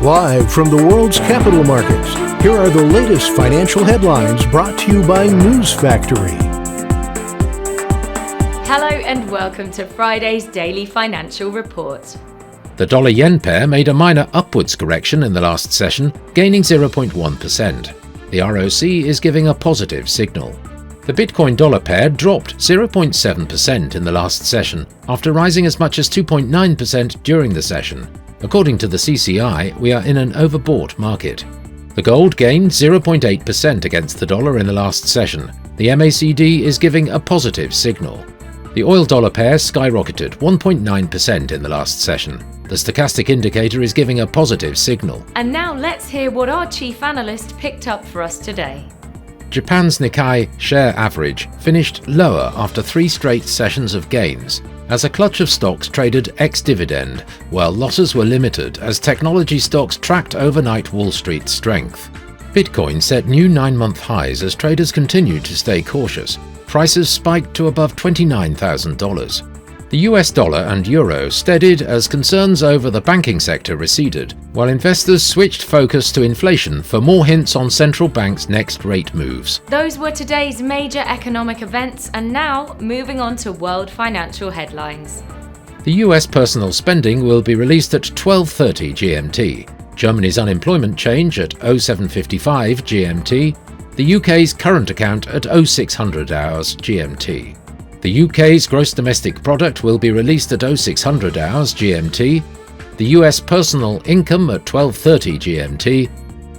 Live from the world's capital markets, here are the latest financial headlines brought to you by News Factory. Hello and welcome to Friday's Daily Financial Report. The dollar-yen pair made a minor upwards correction in the last session, gaining 0.1%. The ROC is giving a positive signal. The Bitcoin-dollar pair dropped 0.7% in the last session, after rising as much as 2.9% during the session. According to the CCI, we are in an overbought market. The gold gained 0.8% against the dollar in the last session. The MACD is giving a positive signal. The oil-dollar pair skyrocketed 1.9% in the last session. The stochastic indicator is giving a positive signal. And now let's hear what our chief analyst picked up for us today. Japan's Nikkei share average finished lower after 3 straight sessions of gains, as a clutch of stocks traded ex-dividend, while losses were limited as technology stocks tracked overnight Wall Street strength. Bitcoin set new 9-month highs as traders continued to stay cautious. Prices spiked to above $29,000. The US dollar and euro steadied as concerns over the banking sector receded, while investors switched focus to inflation for more hints on central banks' next rate moves. Those were today's major economic events, and now moving on to world financial headlines. The US personal spending will be released at 12:30 GMT, Germany's unemployment change at 07:55 GMT, the UK's current account at 0600 hours GMT. The UK's gross domestic product will be released at 0600 hours GMT, the US personal income at 12:30 GMT,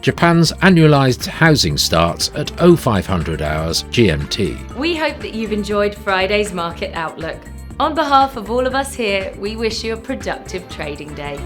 Japan's annualized housing starts at 0500 hours GMT. We hope that you've enjoyed Friday's Market Outlook. On behalf of all of us here, we wish you a productive trading day.